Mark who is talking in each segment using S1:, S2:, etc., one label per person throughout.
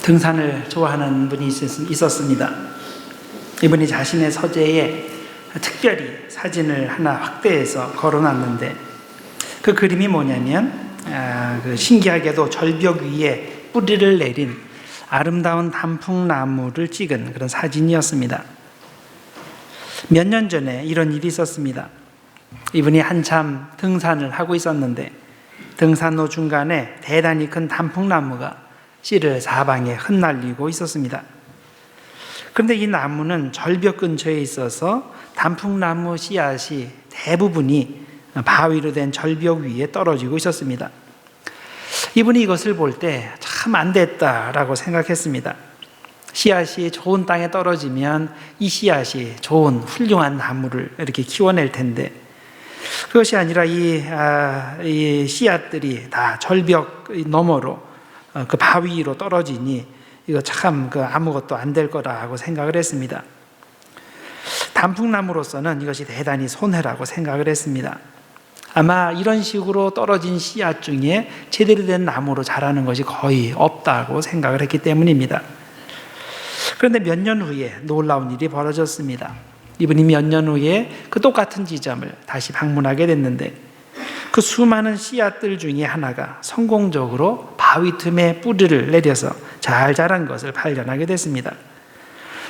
S1: 등산을 좋아하는 분이 있었습니다. 이분이 자신의 서재에 특별히 사진을 하나 확대해서 걸어놨는데, 그 그림이 뭐냐면 신기하게도 절벽 위에 뿌리를 내린 아름다운 단풍나무를 찍은 그런 사진이었습니다. 몇 년 전에 이런 일이 있었습니다. 이분이 한참 등산을 하고 있었는데 등산로 중간에 대단히 큰 단풍나무가 씨를 사방에 흩날리고 있었습니다. 그런데 이 나무는 절벽 근처에 있어서 단풍나무 씨앗이 대부분이 바위로 된 절벽 위에 떨어지고 있었습니다. 이분이 이것을 볼 때 참 안 됐다라고 생각했습니다. 씨앗이 좋은 땅에 떨어지면 이 씨앗이 좋은 훌륭한 나무를 이렇게 키워낼 텐데, 그것이 아니라 이 씨앗들이 다 절벽 너머로 그 바위 위로 떨어지니 이거 참 아무것도 안 될 거라고 생각을 했습니다. 단풍나무로서는 이것이 대단히 손해라고 생각을 했습니다. 아마 이런 식으로 떨어진 씨앗 중에 제대로 된 나무로 자라는 것이 거의 없다고 생각을 했기 때문입니다. 그런데 몇 년 후에 놀라운 일이 벌어졌습니다. 이분이 몇 년 후에 그 똑같은 지점을 다시 방문하게 됐는데, 그 수많은 씨앗들 중에 하나가 성공적으로 바위 틈에 뿌리를 내려서 잘 자란 것을 발견하게 됐습니다.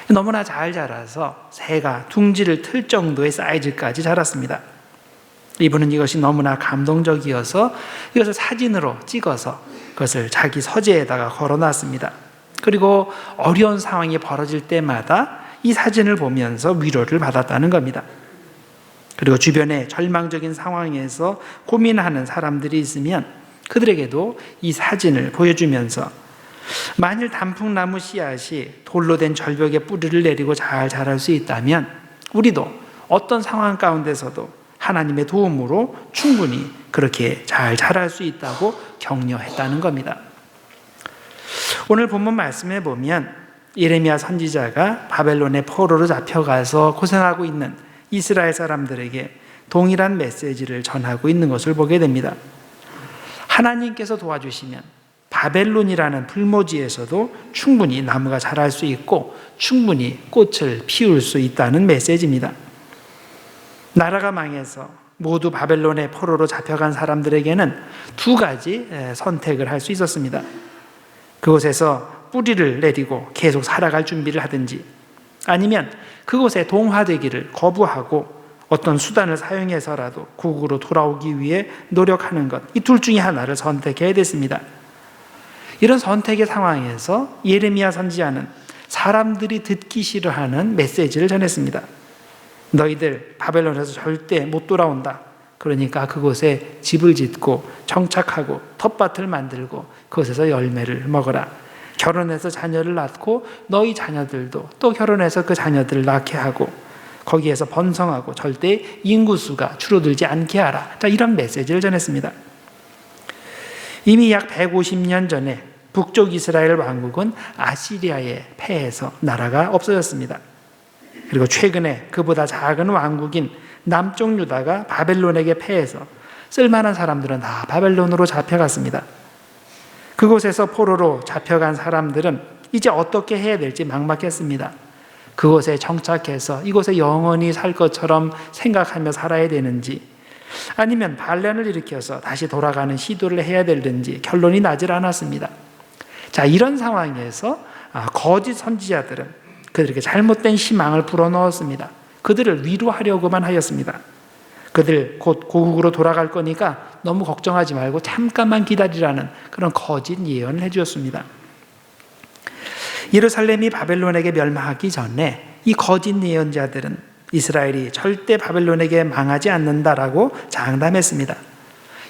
S1: 너무나 잘 자라서 새가 둥지를 틀 정도의 사이즈까지 자랐습니다. 이분은 이것이 너무나 감동적이어서 이것을 사진으로 찍어서 그것을 자기 서재에다가 걸어놨습니다. 그리고 어려운 상황이 벌어질 때마다 이 사진을 보면서 위로를 받았다는 겁니다. 그리고 주변에 절망적인 상황에서 고민하는 사람들이 있으면 그들에게도 이 사진을 보여주면서, 만일 단풍나무 씨앗이 돌로 된 절벽에 뿌리를 내리고 잘 자랄 수 있다면 우리도 어떤 상황 가운데서도 하나님의 도움으로 충분히 그렇게 잘 자랄 수 있다고 격려했다는 겁니다. 오늘 본문 말씀에 보면 예레미야 선지자가 바벨론의 포로로 잡혀가서 고생하고 있는 이스라엘 사람들에게 동일한 메시지를 전하고 있는 것을 보게 됩니다. 하나님께서 도와주시면 바벨론이라는 불모지에서도 충분히 나무가 자랄 수 있고 충분히 꽃을 피울 수 있다는 메시지입니다. 나라가 망해서 모두 바벨론의 포로로 잡혀간 사람들에게는 두 가지 선택을 할 수 있었습니다. 그곳에서 뿌리를 내리고 계속 살아갈 준비를 하든지, 아니면 그곳에 동화되기를 거부하고 어떤 수단을 사용해서라도 국으로 돌아오기 위해 노력하는 것, 이 둘 중에 하나를 선택해야 됐습니다. 이런 선택의 상황에서 예레미야 선지자는 사람들이 듣기 싫어하는 메시지를 전했습니다. 너희들 바벨론에서 절대 못 돌아온다. 그러니까 그곳에 집을 짓고 정착하고 텃밭을 만들고 그곳에서 열매를 먹어라. 결혼해서 자녀를 낳고 너희 자녀들도 또 결혼해서 그 자녀들을 낳게 하고 거기에서 번성하고 절대 인구수가 줄어들지 않게 하라. 자, 이런 메시지를 전했습니다. 이미 약 150년 전에 북쪽 이스라엘 왕국은 아시리아에 패해서 나라가 없어졌습니다. 그리고 최근에 그보다 작은 왕국인 남쪽 유다가 바벨론에게 패해서 쓸만한 사람들은 다 바벨론으로 잡혀갔습니다. 그곳에서 포로로 잡혀간 사람들은 이제 어떻게 해야 될지 막막했습니다. 그곳에 정착해서 이곳에 영원히 살 것처럼 생각하며 살아야 되는지, 아니면 반란을 일으켜서 다시 돌아가는 시도를 해야 되는지 결론이 나질 않았습니다. 자, 이런 상황에서 거짓 선지자들은 그들에게 잘못된 희망을 불어넣었습니다. 그들을 위로하려고만 하였습니다. 그들 곧 고국으로 돌아갈 거니까 너무 걱정하지 말고 잠깐만 기다리라는 그런 거짓 예언을 해주었습니다. 예루살렘이 바벨론에게 멸망하기 전에 이 거짓 예언자들은 이스라엘이 절대 바벨론에게 망하지 않는다라고 장담했습니다.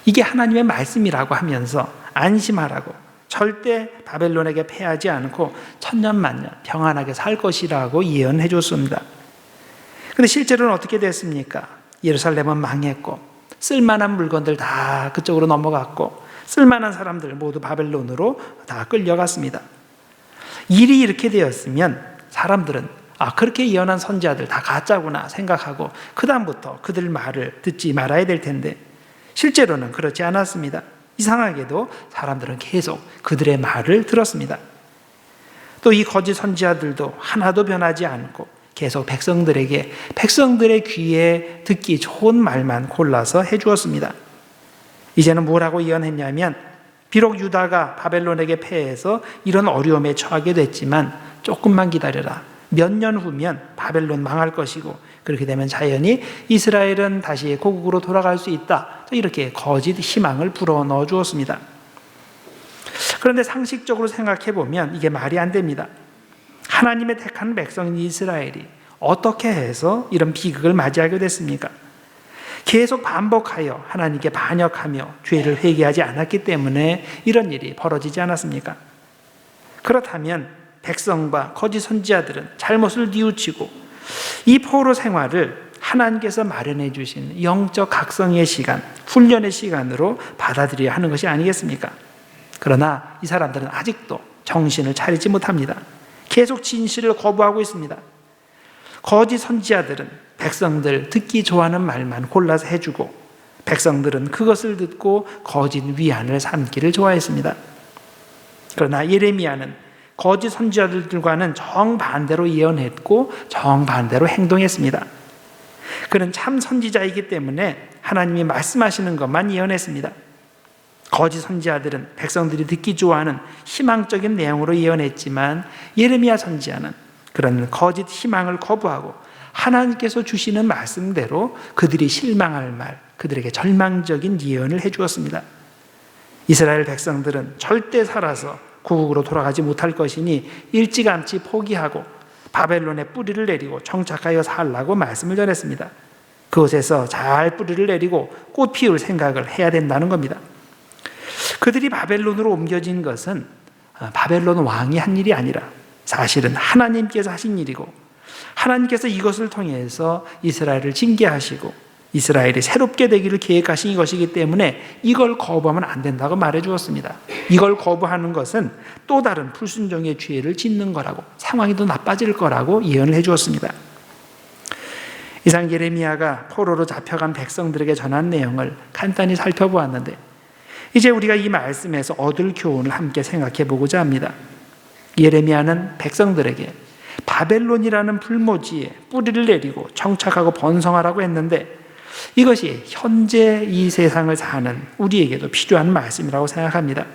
S1: 이게 하나님의 말씀이라고 하면서 안심하라고, 절대 바벨론에게 패하지 않고 천년만년 평안하게 살 것이라고 예언해 줬습니다. 그런데 실제로는 어떻게 됐습니까? 예루살렘은 망했고 쓸만한 물건들 다 그쪽으로 넘어갔고 쓸만한 사람들 모두 바벨론으로 다 끌려갔습니다. 일이 이렇게 되었으면 사람들은 그렇게 예언한 선지자들 다 가짜구나 생각하고 그 다음부터 그들 말을 듣지 말아야 될 텐데, 실제로는 그렇지 않았습니다. 이상하게도 사람들은 계속 그들의 말을 들었습니다. 또 이 거짓 선지자들도 하나도 변하지 않고 계속 백성들의 귀에 듣기 좋은 말만 골라서 해주었습니다. 이제는 뭐라고 예언했냐면, 비록 유다가 바벨론에게 패해서 이런 어려움에 처하게 됐지만 조금만 기다려라. 몇 년 후면 바벨론 망할 것이고, 그렇게 되면 자연히 이스라엘은 다시 고국으로 돌아갈 수 있다. 이렇게 거짓 희망을 불어넣어 주었습니다. 그런데 상식적으로 생각해 보면 이게 말이 안 됩니다. 하나님의 택한 백성인 이스라엘이 어떻게 해서 이런 비극을 맞이하게 됐습니까? 계속 반복하여 하나님께 반역하며 죄를 회개하지 않았기 때문에 이런 일이 벌어지지 않았습니까? 그렇다면 백성과 거짓 선지자들은 잘못을 뉘우치고 이 포로 생활을 하나님께서 마련해 주신 영적 각성의 시간, 훈련의 시간으로 받아들여야 하는 것이 아니겠습니까? 그러나 이 사람들은 아직도 정신을 차리지 못합니다. 계속 진실을 거부하고 있습니다. 거짓 선지자들은 백성들 듣기 좋아하는 말만 골라서 해주고, 백성들은 그것을 듣고 거짓 위안을 삼기를 좋아했습니다. 그러나 예레미야는 거짓 선지자들과는 정반대로 예언했고 정반대로 행동했습니다. 그는 참 선지자이기 때문에 하나님이 말씀하시는 것만 예언했습니다. 거짓 선지자들은 백성들이 듣기 좋아하는 희망적인 내용으로 예언했지만, 예레미야 선지자는 그런 거짓 희망을 거부하고 하나님께서 주시는 말씀대로 그들이 실망할 말, 그들에게 절망적인 예언을 해주었습니다. 이스라엘 백성들은 절대 살아서 고국으로 돌아가지 못할 것이니 일찌감치 포기하고 바벨론에 뿌리를 내리고 정착하여 살라고 말씀을 전했습니다. 그곳에서 잘 뿌리를 내리고 꽃 피울 생각을 해야 된다는 겁니다. 그들이 바벨론으로 옮겨진 것은 바벨론 왕이 한 일이 아니라 사실은 하나님께서 하신 일이고, 하나님께서 이것을 통해서 이스라엘을 징계하시고 이스라엘이 새롭게 되기를 계획하신 것이기 때문에 이걸 거부하면 안 된다고 말해 주었습니다. 이걸 거부하는 것은 또 다른 불순종의 죄를 짓는 거라고, 상황이 더 나빠질 거라고 예언을 해 주었습니다. 이상 예레미야가 포로로 잡혀간 백성들에게 전한 내용을 간단히 살펴보았는데, 이제 우리가 이 말씀에서 얻을 교훈을 함께 생각해 보고자 합니다. 예레미야는 백성들에게 바벨론이라는 불모지에 뿌리를 내리고 정착하고 번성하라고 했는데, 이것이 현재 이 세상을 사는 우리에게도 필요한 말씀이라고 생각합니다.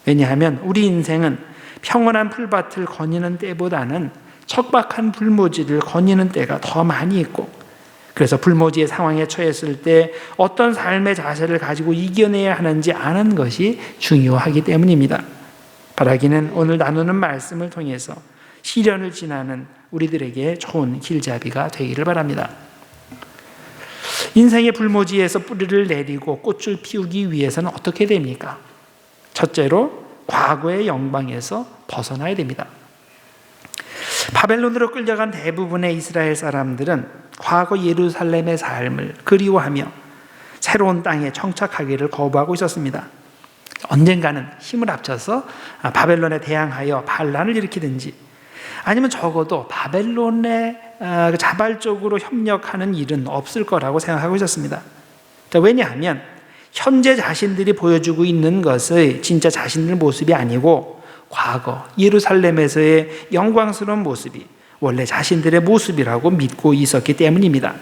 S1: 왜냐하면 우리 인생은 평온한 풀밭을 거니는 때보다는 척박한 불모지를 거니는 때가 더 많이 있고, 그래서 불모지의 상황에 처했을 때 어떤 삶의 자세를 가지고 이겨내야 하는지 아는 것이 중요하기 때문입니다. 바라기는 오늘 나누는 말씀을 통해서 시련을 지나는 우리들에게 좋은 길잡이가 되기를 바랍니다. 인생의 불모지에서 뿌리를 내리고 꽃을 피우기 위해서는 어떻게 됩니까? 첫째로 과거의 영광에서 벗어나야 됩니다. 바벨론으로 끌려간 대부분의 이스라엘 사람들은 과거 예루살렘의 삶을 그리워하며 새로운 땅에 정착하기를 거부하고 있었습니다. 언젠가는 힘을 합쳐서 바벨론에 대항하여 반란을 일으키든지, 아니면 적어도 바벨론에 자발적으로 협력하는 일은 없을 거라고 생각하고 있었습니다. 왜냐하면 현재 자신들이 보여주고 있는 것의 진짜 자신들 모습이 아니고, 과거 예루살렘에서의 영광스러운 모습이 원래 자신들의 모습이라고 믿고 있었기 때문입니다.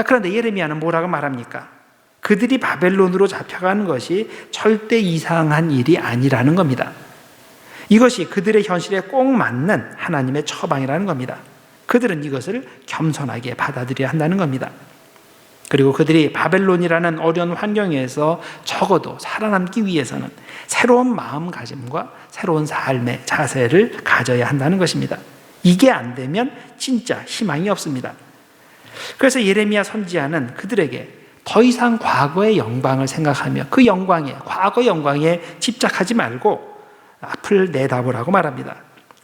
S1: 그런데 예레미야는 뭐라고 말합니까? 그들이 바벨론으로 잡혀가는 것이 절대 이상한 일이 아니라는 겁니다. 이것이 그들의 현실에 꼭 맞는 하나님의 처방이라는 겁니다. 그들은 이것을 겸손하게 받아들여야 한다는 겁니다. 그리고 그들이 바벨론이라는 어려운 환경에서 적어도 살아남기 위해서는 새로운 마음가짐과 새로운 삶의 자세를 가져야 한다는 것입니다. 이게 안 되면 진짜 희망이 없습니다. 그래서 예레미야 선지자는 그들에게 더 이상 과거의 영광을 생각하며 그 영광에, 과거 영광에 집착하지 말고 앞을 내다보라고 말합니다.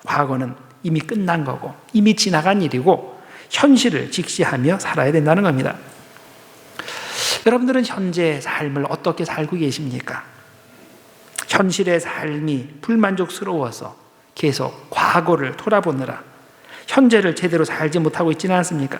S1: 과거는 이미 끝난 거고 이미 지나간 일이고 현실을 직시하며 살아야 된다는 겁니다. 여러분들은 현재의 삶을 어떻게 살고 계십니까? 현실의 삶이 불만족스러워서 계속 과거를 돌아보느라 현재를 제대로 살지 못하고 있지는 않습니까?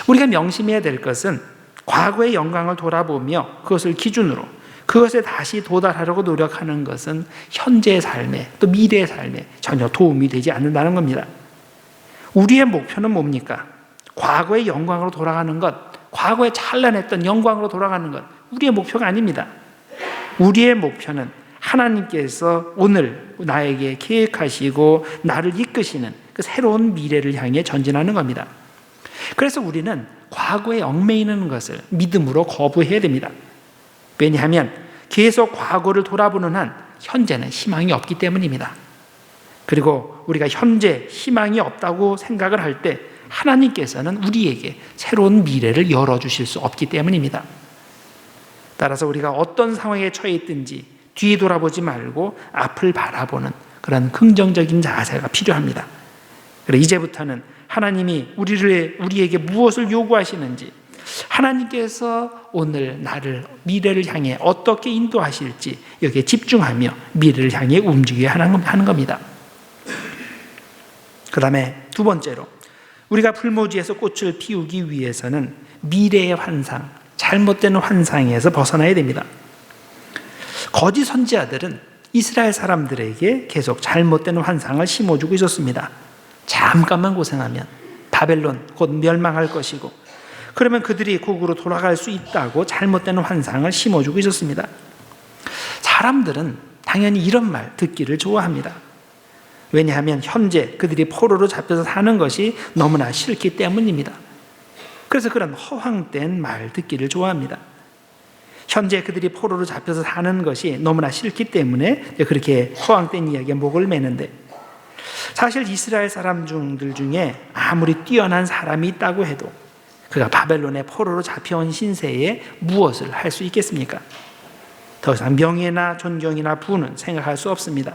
S1: 우리가 명심해야 될 것은 과거의 영광을 돌아보며 그것을 기준으로 그것에 다시 도달하려고 노력하는 것은 현재의 삶에 또 미래의 삶에 전혀 도움이 되지 않는다는 겁니다. 우리의 목표는 뭡니까? 과거의 영광으로 돌아가는 것, 과거에 찬란했던 영광으로 돌아가는 것, 우리의 목표가 아닙니다. 우리의 목표는 하나님께서 오늘 나에게 계획하시고 나를 이끄시는 그 새로운 미래를 향해 전진하는 겁니다. 그래서 우리는 과거에 얽매이는 것을 믿음으로 거부해야 됩니다. 왜냐하면 계속 과거를 돌아보는 한 현재는 희망이 없기 때문입니다. 그리고 우리가 현재 희망이 없다고 생각을 할 때 하나님께서는 우리에게 새로운 미래를 열어주실 수 없기 때문입니다. 따라서 우리가 어떤 상황에 처해 있든지 뒤에 돌아보지 말고 앞을 바라보는 그런 긍정적인 자세가 필요합니다. 그래서 이제부터는 하나님이 우리에게 무엇을 요구하시는지, 하나님께서 오늘 나를 미래를 향해 어떻게 인도하실지 여기에 집중하며 미래를 향해 움직여야 하는 겁니다. 그 다음에 두 번째로, 우리가 풀무지에서 꽃을 피우기 위해서는 미래의 환상, 잘못된 환상에서 벗어나야 됩니다. 거짓 선지자들은 이스라엘 사람들에게 계속 잘못된 환상을 심어주고 있었습니다. 잠깐만 고생하면 바벨론 곧 멸망할 것이고, 그러면 그들이 고국으로 돌아갈 수 있다고 잘못된 환상을 심어주고 있었습니다. 사람들은 당연히 이런 말 듣기를 좋아합니다. 왜냐하면 현재 그들이 포로로 잡혀서 사는 것이 너무나 싫기 때문입니다. 그래서 그런 허황된 말 듣기를 좋아합니다. 현재 그들이 포로로 잡혀서 사는 것이 너무나 싫기 때문에 그렇게 허황된 이야기에 목을 매는데, 사실 이스라엘 사람들 중에 아무리 뛰어난 사람이 있다고 해도 그가 바벨론의 포로로 잡혀온 신세에 무엇을 할 수 있겠습니까? 더 이상 명예나 존경이나 부는 생각할 수 없습니다.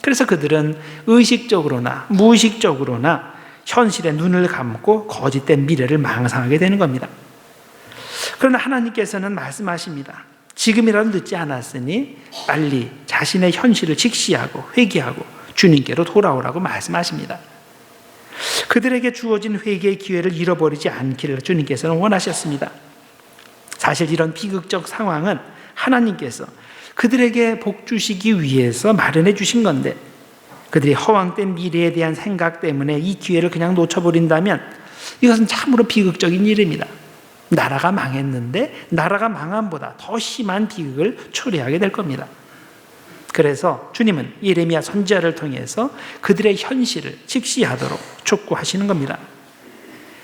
S1: 그래서 그들은 의식적으로나 무의식적으로나 현실에 눈을 감고 거짓된 미래를 망상하게 되는 겁니다. 그러나 하나님께서는 말씀하십니다. 지금이라도 늦지 않았으니 빨리 자신의 현실을 직시하고 회개하고 주님께로 돌아오라고 말씀하십니다. 그들에게 주어진 회개의 기회를 잃어버리지 않기를 주님께서는 원하셨습니다. 사실 이런 비극적 상황은 하나님께서 그들에게 복 주시기 위해서 마련해 주신 건데, 그들이 허황된 미래에 대한 생각 때문에 이 기회를 그냥 놓쳐버린다면 이것은 참으로 비극적인 일입니다. 나라가 망했는데 나라가 망함보다 더 심한 비극을 초래하게 될 겁니다. 그래서 주님은 예레미야 선지자를 통해서 그들의 현실을 직시하도록 촉구하시는 겁니다.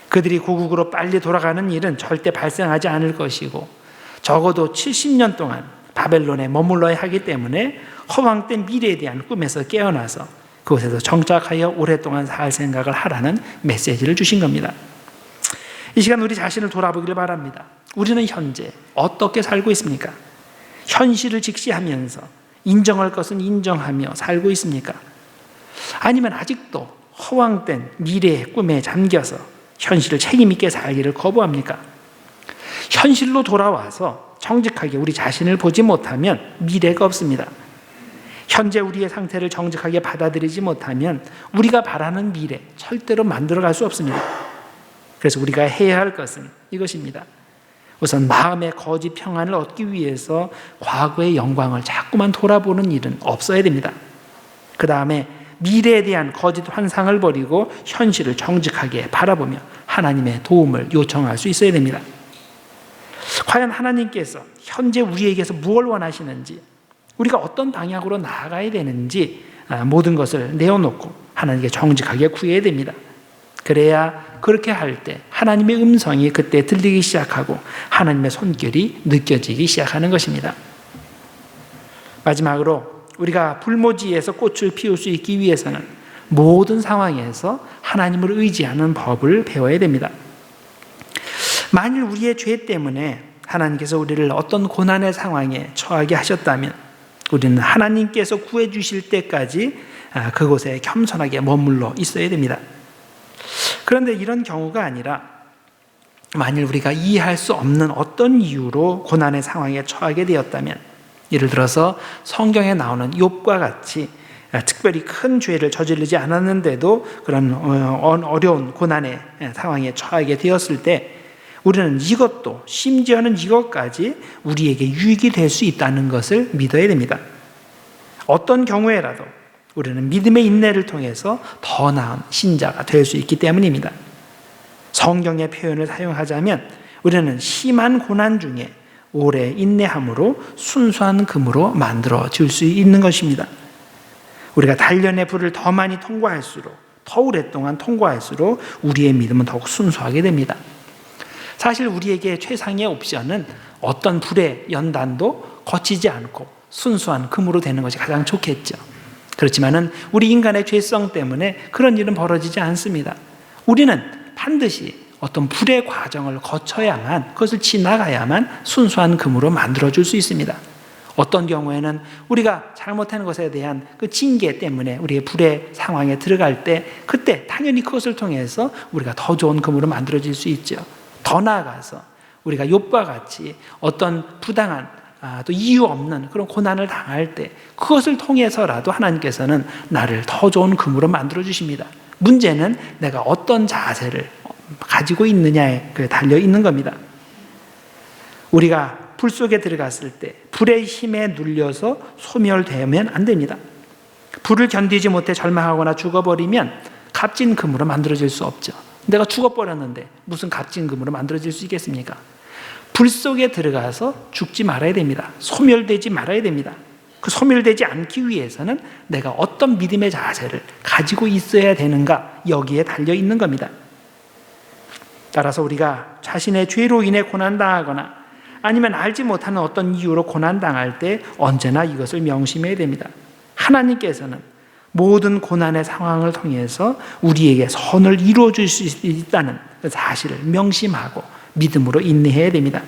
S1: 그들이 고국으로 빨리 돌아가는 일은 절대 발생하지 않을 것이고, 적어도 70년 동안 바벨론에 머물러야 하기 때문에 허황된 미래에 대한 꿈에서 깨어나서 그곳에서 정착하여 오랫동안 살 생각을 하라는 메시지를 주신 겁니다. 이 시간 우리 자신을 돌아보기를 바랍니다. 우리는 현재 어떻게 살고 있습니까? 현실을 직시하면서 인정할 것은 인정하며 살고 있습니까? 아니면 아직도 허황된 미래의 꿈에 잠겨서 현실을 책임있게 살기를 거부합니까? 현실로 돌아와서 정직하게 우리 자신을 보지 못하면 미래가 없습니다. 현재 우리의 상태를 정직하게 받아들이지 못하면 우리가 바라는 미래 절대로 만들어갈 수 없습니다. 그래서 우리가 해야 할 것은 이것입니다. 우선 마음의 거짓 평안을 얻기 위해서 과거의 영광을 자꾸만 돌아보는 일은 없어야 됩니다. 그 다음에 미래에 대한 거짓 환상을 버리고 현실을 정직하게 바라보며 하나님의 도움을 요청할 수 있어야 됩니다. 과연 하나님께서 현재 우리에게서 무엇을 원하시는지, 우리가 어떤 방향으로 나아가야 되는지 모든 것을 내어놓고 하나님께 정직하게 구해야 됩니다. 그래야 그렇게 할 때 하나님의 음성이 그때 들리기 시작하고 하나님의 손길이 느껴지기 시작하는 것입니다. 마지막으로 우리가 불모지에서 꽃을 피울 수 있기 위해서는 모든 상황에서 하나님을 의지하는 법을 배워야 됩니다. 만일 우리의 죄 때문에 하나님께서 우리를 어떤 고난의 상황에 처하게 하셨다면 우리는 하나님께서 구해주실 때까지 그곳에 겸손하게 머물러 있어야 됩니다. 그런데 이런 경우가 아니라 만일 우리가 이해할 수 없는 어떤 이유로 고난의 상황에 처하게 되었다면, 예를 들어서 성경에 나오는 욥과 같이 특별히 큰 죄를 저지르지 않았는데도 그런 어려운 고난의 상황에 처하게 되었을 때 우리는 이것도, 심지어는 이것까지 우리에게 유익이 될 수 있다는 것을 믿어야 됩니다. 어떤 경우에라도 우리는 믿음의 인내를 통해서 더 나은 신자가 될 수 있기 때문입니다. 성경의 표현을 사용하자면 우리는 심한 고난 중에 오래 인내함으로 순수한 금으로 만들어질 수 있는 것입니다. 우리가 단련의 불을 더 많이 통과할수록, 더 오랫동안 통과할수록 우리의 믿음은 더욱 순수하게 됩니다. 사실 우리에게 최상의 옵션은 어떤 불의 연단도 거치지 않고 순수한 금으로 되는 것이 가장 좋겠죠. 그렇지만은 우리 인간의 죄성 때문에 그런 일은 벌어지지 않습니다. 우리는 반드시 어떤 불의 과정을 거쳐야만, 그것을 지나가야만 순수한 금으로 만들어줄 수 있습니다. 어떤 경우에는 우리가 잘못하는 것에 대한 그 징계 때문에 우리의 불의 상황에 들어갈 때, 그때 당연히 그것을 통해서 우리가 더 좋은 금으로 만들어질 수 있죠. 더 나아가서 우리가 욥과 같이 어떤 부당한 또 이유 없는 그런 고난을 당할 때 그것을 통해서라도 하나님께서는 나를 더 좋은 금으로 만들어 주십니다. 문제는 내가 어떤 자세를 가지고 있느냐에 달려 있는 겁니다. 우리가 불 속에 들어갔을 때 불의 힘에 눌려서 소멸되면 안 됩니다. 불을 견디지 못해 절망하거나 죽어버리면 값진 금으로 만들어질 수 없죠. 내가 죽어버렸는데 무슨 값진 금으로 만들어질 수 있겠습니까? 불 속에 들어가서 죽지 말아야 됩니다. 소멸되지 말아야 됩니다. 그 소멸되지 않기 위해서는 내가 어떤 믿음의 자세를 가지고 있어야 되는가, 여기에 달려 있는 겁니다. 따라서 우리가 자신의 죄로 인해 고난당하거나 아니면 알지 못하는 어떤 이유로 고난당할 때 언제나 이것을 명심해야 됩니다. 하나님께서는 모든 고난의 상황을 통해서 우리에게 선을 이루어 줄 수 있다는 사실을 명심하고 믿음으로 인내해야 됩니다.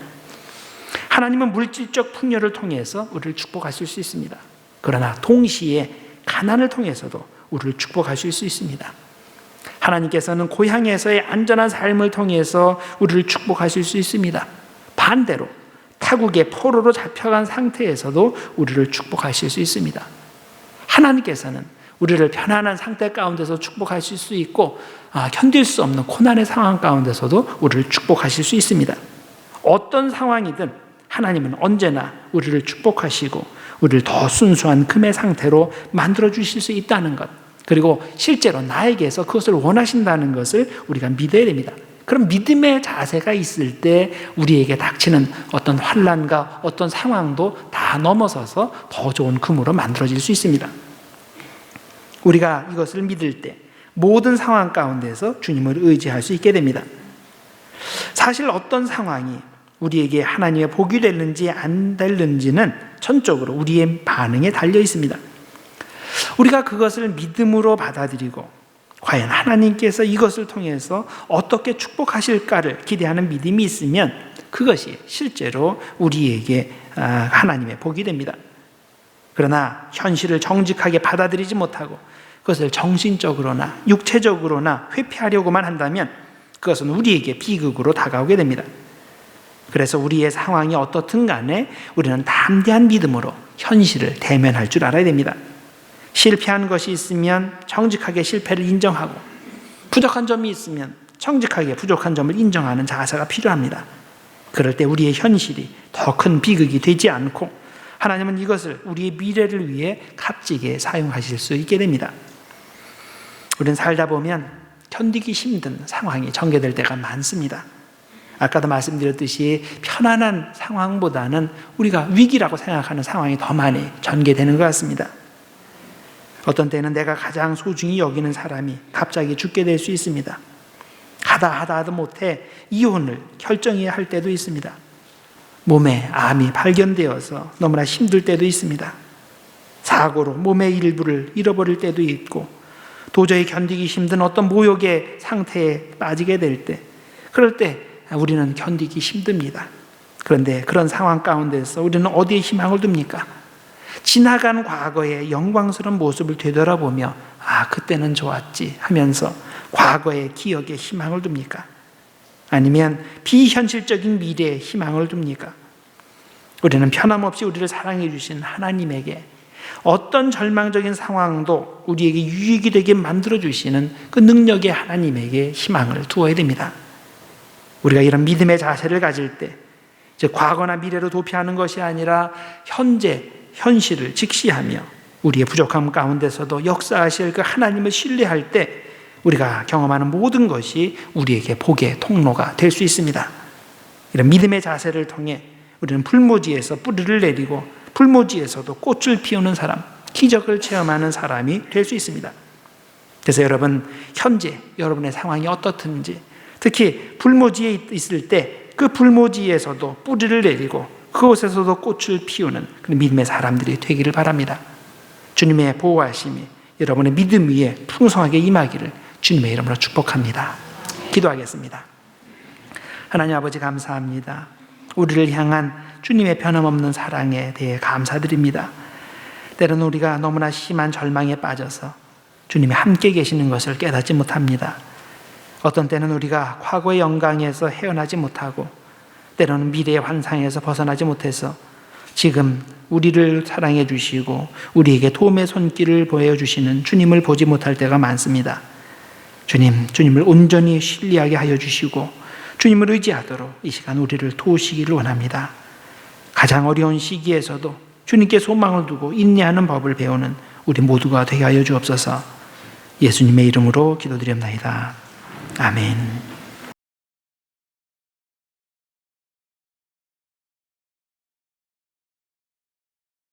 S1: 하나님은 물질적 풍요를 통해서 우리를 축복하실 수 있습니다. 그러나 동시에 가난을 통해서도 우리를 축복하실 수 있습니다. 하나님께서는 고향에서의 안전한 삶을 통해서 우리를 축복하실 수 있습니다. 반대로 타국의 포로로 잡혀간 상태에서도 우리를 축복하실 수 있습니다. 하나님께서는 우리를 편안한 상태 가운데서 축복하실 수 있고, 견딜 수 없는 고난의 상황 가운데서도 우리를 축복하실 수 있습니다. 어떤 상황이든 하나님은 언제나 우리를 축복하시고 우리를 더 순수한 금의 상태로 만들어 주실 수 있다는 것, 그리고 실제로 나에게서 그것을 원하신다는 것을 우리가 믿어야 됩니다. 그럼 믿음의 자세가 있을 때 우리에게 닥치는 어떤 환난과 어떤 상황도 다 넘어서서 더 좋은 금으로 만들어질 수 있습니다. 우리가 이것을 믿을 때 모든 상황 가운데서 주님을 의지할 수 있게 됩니다. 사실 어떤 상황이 우리에게 하나님의 복이 될는지 안 될는지는 전적으로 우리의 반응에 달려 있습니다. 우리가 그것을 믿음으로 받아들이고 과연 하나님께서 이것을 통해서 어떻게 축복하실까를 기대하는 믿음이 있으면 그것이 실제로 우리에게 하나님의 복이 됩니다. 그러나 현실을 정직하게 받아들이지 못하고 그것을 정신적으로나 육체적으로나 회피하려고만 한다면 그것은 우리에게 비극으로 다가오게 됩니다. 그래서 우리의 상황이 어떻든 간에 우리는 담대한 믿음으로 현실을 대면할 줄 알아야 됩니다. 실패한 것이 있으면 정직하게 실패를 인정하고, 부족한 점이 있으면 정직하게 부족한 점을 인정하는 자세가 필요합니다. 그럴 때 우리의 현실이 더 큰 비극이 되지 않고 하나님은 이것을 우리의 미래를 위해 값지게 사용하실 수 있게 됩니다. 우리는 살다 보면 견디기 힘든 상황이 전개될 때가 많습니다. 아까도 말씀드렸듯이 편안한 상황보다는 우리가 위기라고 생각하는 상황이 더 많이 전개되는 것 같습니다. 어떤 때는 내가 가장 소중히 여기는 사람이 갑자기 죽게 될 수 있습니다. 하다 못해 이혼을 결정해야 할 때도 있습니다. 몸에 암이 발견되어서 너무나 힘들 때도 있습니다. 사고로 몸의 일부를 잃어버릴 때도 있고, 도저히 견디기 힘든 어떤 모욕의 상태에 빠지게 될 때, 그럴 때 우리는 견디기 힘듭니다. 그런데 그런 상황 가운데서 우리는 어디에 희망을 둡니까? 지나간 과거의 영광스러운 모습을 되돌아보며 그때는 좋았지 하면서 과거의 기억에 희망을 둡니까? 아니면 비현실적인 미래에 희망을 둡니까? 우리는 변함없이 우리를 사랑해 주신 하나님에게 어떤 절망적인 상황도 우리에게 유익이 되게 만들어 주시는 그 능력의 하나님에게 희망을 두어야 됩니다. 우리가 이런 믿음의 자세를 가질 때 이제 과거나 미래로 도피하는 것이 아니라 현재, 현실을 직시하며 우리의 부족함 가운데서도 역사하실 그 하나님을 신뢰할 때 우리가 경험하는 모든 것이 우리에게 복의 통로가 될 수 있습니다. 이런 믿음의 자세를 통해 우리는 풀무지에서 뿌리를 내리고 풀무지에서도 꽃을 피우는 사람, 기적을 체험하는 사람이 될 수 있습니다. 그래서 여러분, 현재 여러분의 상황이 어떻든지 특히 풀무지에 있을 때 그 풀무지에서도 뿌리를 내리고 그곳에서도 꽃을 피우는 그런 믿음의 사람들이 되기를 바랍니다. 주님의 보호하심이 여러분의 믿음 위에 풍성하게 임하기를 주님의 이름으로 축복합니다. 기도하겠습니다. 하나님 아버지, 감사합니다. 우리를 향한 주님의 변함없는 사랑에 대해 감사드립니다. 때로는 우리가 너무나 심한 절망에 빠져서 주님이 함께 계시는 것을 깨닫지 못합니다. 어떤 때는 우리가 과거의 영광에서 헤어나지 못하고 때로는 미래의 환상에서 벗어나지 못해서 지금 우리를 사랑해 주시고 우리에게 도움의 손길을 보여주시는 주님을 보지 못할 때가 많습니다. 주님을 온전히 신뢰하게 하여 주시고 주님을 의지하도록 이 시간 우리를 도우시기를 원합니다. 가장 어려운 시기에서도 주님께 소망을 두고 인내하는 법을 배우는 우리 모두가 되게 하여 주옵소서. 예수님의 이름으로 기도드립니다. 아멘.